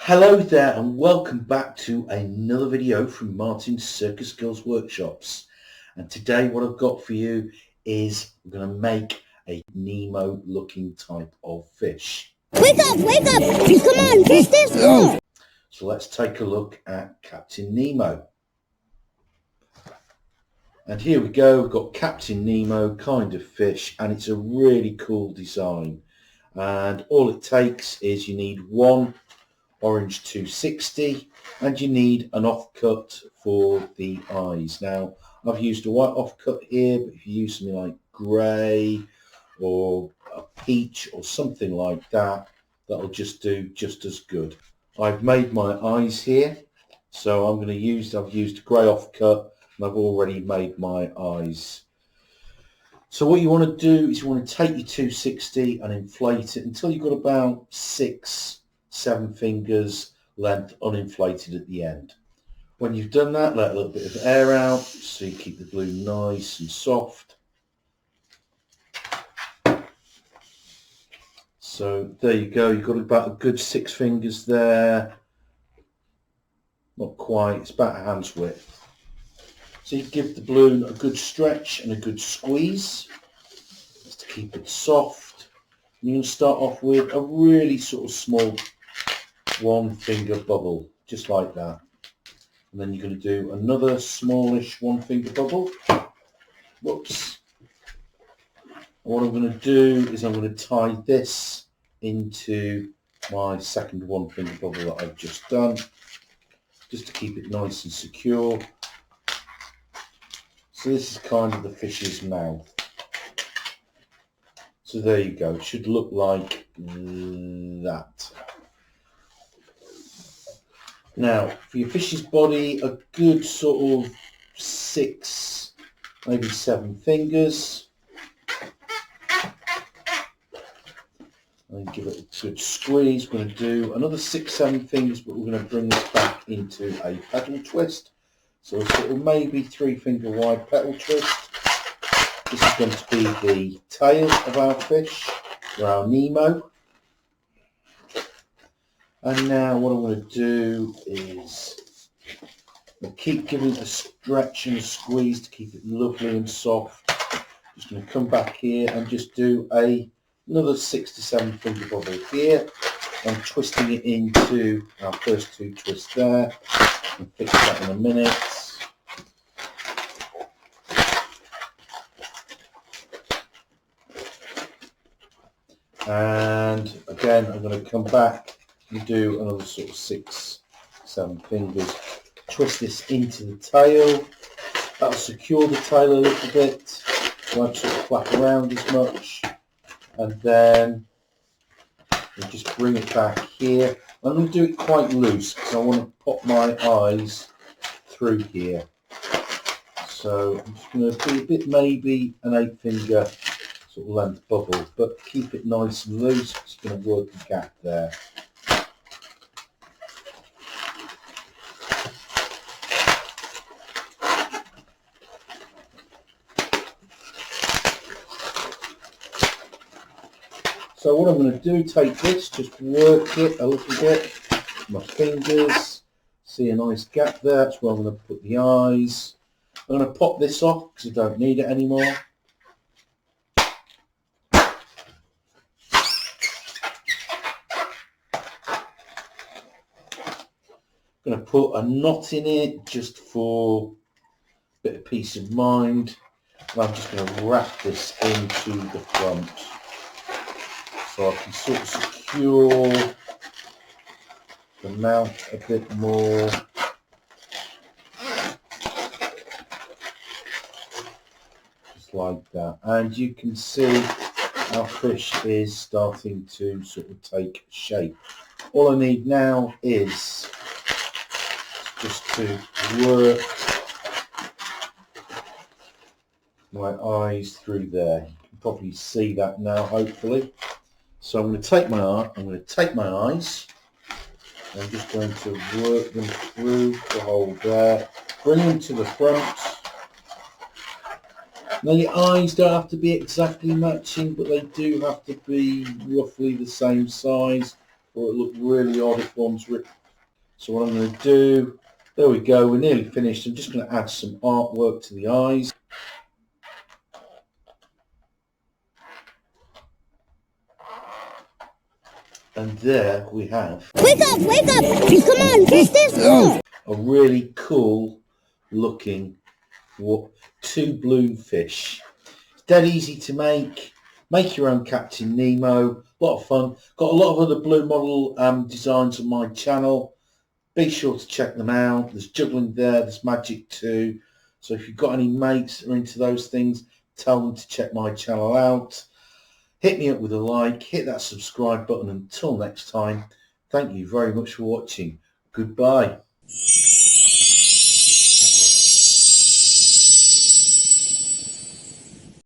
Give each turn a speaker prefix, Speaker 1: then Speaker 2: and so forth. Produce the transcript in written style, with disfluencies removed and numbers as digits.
Speaker 1: Hello there and welcome back to another video from Martin's Circus Skills Workshops. And today what I've got for you is I'm going to make a Nemo looking type of fish.
Speaker 2: Wake up! Wake up! Come on, fish this! Oh.
Speaker 1: So let's take a look at Captain Nemo. And here we go, we've got Captain Nemo kind of fish, and it's a really cool design. And all it takes is you need one orange 260 and you need an offcut for the eyes. Now I've used a white offcut here, but if you use something like grey or a peach or something like that, that'll just do just as good. I've made my eyes here, so I've used a grey offcut and I've already made my eyes. So what you want to do is you want to take your 260 and inflate it until you've got about 6-7 fingers length uninflated at the end. When you've done that, let a little bit of air out so you keep the glue nice and soft. So there you go, you've got about a good 6 fingers there. Not quite, it's about a hand's width. So you give the balloon a good stretch and a good squeeze just to keep it soft. And you're going to start off with a really sort of small 1 finger bubble, just like that. And then you're going to do another smallish 1 finger bubble. Whoops. And what I'm going to do is I'm going to tie this into my second 1 finger bubble that I've just done, just to keep it nice and secure. So this is kind of the fish's mouth. So there you go, it should look like that. Now, for your fish's body, a good sort of 6, maybe 7 fingers. And give it a good squeeze. We're going to do another 6-7 fingers, but we're going to bring this back into a petal twist. So a sort of maybe 3 finger wide petal twist. This is going to be the tail of our fish, or our Nemo. And now what I'm going to do is keep giving it a stretch and a squeeze to keep it lovely and soft. Just going to come back here and just do another 6 to 7 finger bubble here. I'm twisting it into our first 2 twists there. I'll fix that in a minute. And again, I'm going to come back and do another sort of 6-7 fingers. Twist this into the tail. That'll secure the tail a little bit. Won't sort of flap around as much. And then we'll just bring it back here. I'm going to do it quite loose because I want to pop my eyes through here. So I'm just going to do a bit, maybe an 8 finger sort of length bubble, but keep it nice and loose. It's going to work the gap there. So what I'm going to do, take this, just work it a little bit with my fingers. See a nice gap there, that's where I'm going to put the eyes. I'm going to pop this off because I don't need it anymore. I'm going to put a knot in it just for a bit of peace of mind. And I'm just going to wrap this into the front so I can sort of secure the mouth a bit more. Just like that. And you can see our fish is starting to sort of take shape. All I need now is just to work my eyes through there. You can probably see that now, hopefully. So I'm going to take my eyes. I'm just going to work them through the hole there. Bring them to the front. Now your eyes don't have to be exactly matching, but they do have to be roughly the same size, or it look really odd if one's So what I'm going to do, there we go, we're nearly finished. I'm just going to add some artwork to the eyes. And there we have
Speaker 2: Wake up! Wake up! Come on, kiss this floor!
Speaker 1: a really cool looking two balloon fish. It's dead easy to make. Make your own Captain Nemo. A lot of fun. Got a lot of other balloon model designs on my channel. Be sure to check them out. There's juggling there. There's magic too. So if you've got any mates that are into those things, tell them to check my channel out. Hit me up with a like. Hit that subscribe button. Until next time, thank you very much for watching. Goodbye.